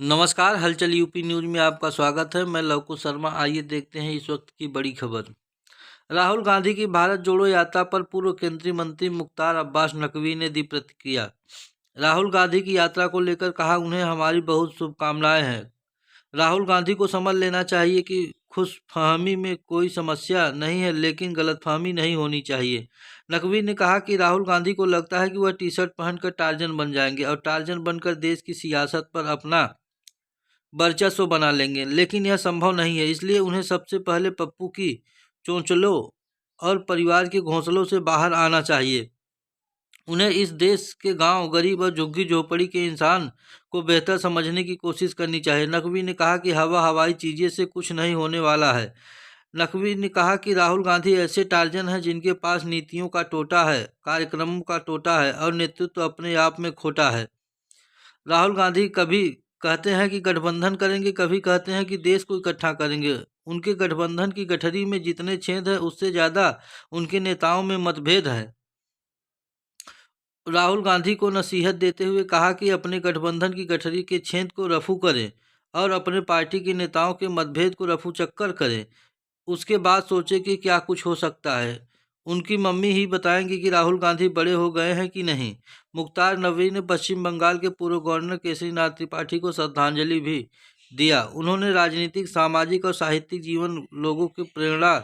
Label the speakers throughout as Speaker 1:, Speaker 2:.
Speaker 1: नमस्कार, हलचल UP news में आपका स्वागत है। मैं लवकुश शर्मा। आइए देखते हैं इस वक्त की बड़ी खबर। राहुल गांधी की भारत जोड़ो यात्रा पर पूर्व केंद्रीय मंत्री मुख्तार अब्बास नकवी ने दी प्रतिक्रिया। राहुल गांधी की यात्रा को लेकर कहा, उन्हें हमारी बहुत शुभकामनाएं हैं। राहुल गांधी को समझ लेना चाहिए कि खुशफहमी में कोई समस्या नहीं है, लेकिन गलतफहमी नहीं होनी चाहिए। नकवी ने कहा कि राहुल गांधी को लगता है कि वह टी शर्ट पहनकर टार्जन बन जाएंगे और टार्जन बनकर देश की सियासत पर अपना वर्चस्व बना लेंगे, लेकिन यह संभव नहीं है। इसलिए उन्हें सबसे पहले पप्पू की चोंचलों और परिवार के घोंसलों से बाहर आना चाहिए। उन्हें इस देश के गांव, गरीब और झुग्गी झोपड़ी के इंसान को बेहतर समझने की कोशिश करनी चाहिए। नकवी ने कहा कि हवाई चीजें से कुछ नहीं होने वाला है। नकवी ने कहा कि राहुल गांधी ऐसे टार्जन हैं जिनके पास नीतियों का टोटा है, कार्यक्रमों का टोटा है और नेतृत्व अपने आप में खोटा है। राहुल गांधी कभी कहते हैं कि गठबंधन करेंगे, कभी कहते हैं कि देश को इकट्ठा करेंगे। उनके गठबंधन की गठरी में जितने छेद हैं, उससे ज्यादा उनके नेताओं में मतभेद है। राहुल गांधी को नसीहत देते हुए कहा कि अपने गठबंधन की गठरी के छेद को रफू करें और अपने पार्टी के नेताओं के मतभेद को रफू चक्कर करें। उसके बाद सोचे कि क्या कुछ हो सकता है। उनकी मम्मी ही बताएंगी कि राहुल गांधी बड़े हो गए हैं कि नहीं। मुख्तार नकवी ने पश्चिम बंगाल के पूर्व गवर्नर केसरीनाथ त्रिपाठी को श्रद्धांजलि भी दिया। उन्होंने राजनीतिक, सामाजिक और साहित्यिक जीवन लोगों की प्रेरणा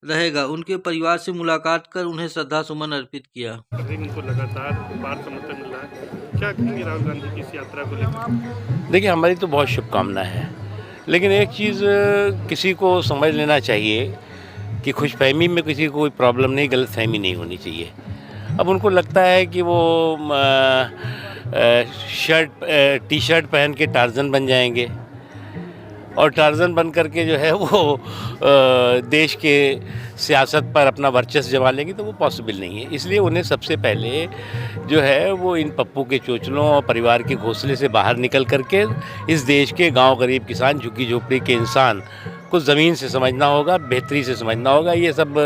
Speaker 1: रहेगा। उनके परिवार से मुलाकात कर उन्हें श्रद्धा सुमन अर्पित किया।
Speaker 2: उनको लगातार बार समर्थन मिल रहा है, क्या कहेंगे राहुल गांधी की इस यात्रा को लेकर?
Speaker 3: देखिए, हमारी तो बहुत शुभकामनाएं हैं, लेकिन एक चीज़ किसी को समझ लेना चाहिए कि खुशफहमी में किसी को कोई प्रॉब्लम नहीं, गलतफहमी नहीं होनी चाहिए। अब उनको लगता है कि वो टी शर्ट पहन के टार्जन बन जाएंगे और टार्जन बन करके जो है वो देश के सियासत पर अपना वर्चस्व जमा लेंगे, तो वो पॉसिबल नहीं है। इसलिए उन्हें सबसे पहले जो है वो इन पप्पू के चोचलों और परिवार के घोंसले से बाहर निकल करके इस देश के गांव, गरीब किसान, झुग्गी झोपड़ी के इंसान को ज़मीन से समझना होगा, बेहतरी से समझना होगा। ये सब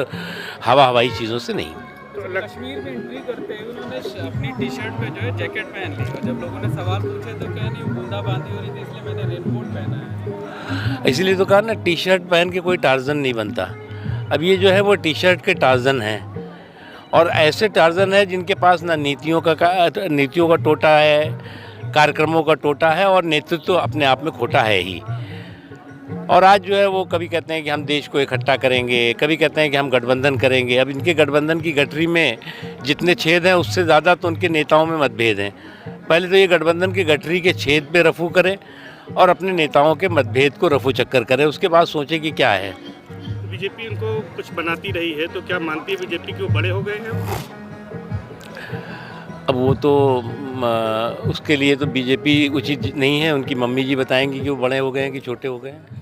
Speaker 3: हवाई चीज़ों से नहीं।
Speaker 2: तो कश्मीर में एंट्री करते हुए उन्होंने अपनी टी शर्ट पे जो है जैकेट पहन ली और जब लोगों ने सवाल पूछे तो क्या नहीं, बूंदाबांदी हो रही थी इसलिए मैंने रेनकोट पहना है।
Speaker 3: इसलिए तो कहा ना, टी शर्ट पहन के कोई टार्जन नहीं बनता। अब ये जो है वो टी शर्ट के टार्जन हैं और ऐसे टार्जन है जिनके पास ना नीतियों का टोटा है, कार्यक्रमों का टोटा है और नेतृत्व अपने आप में खोटा है ही। और आज जो है वो कभी कहते हैं कि हम देश को इकट्ठा करेंगे, कभी कहते हैं कि हम गठबंधन करेंगे। अब इनके गठबंधन की गठरी में जितने छेद हैं उससे ज़्यादा तो उनके नेताओं में मतभेद हैं। पहले तो ये गठबंधन की गठरी के छेद पे रफू करें और अपने नेताओं के मतभेद को रफू चक्कर करें, उसके बाद सोचें कि क्या है।
Speaker 2: बीजेपी उनको कुछ बनाती रही है, तो क्या मानती है बीजेपी कि वो बड़े हो गए हैं?
Speaker 3: अब वो तो उसके लिए तो बीजेपी उचित नहीं है। उनकी मम्मी जी बताएंगी कि वो बड़े हो गए हैं कि छोटे हो गए हैं।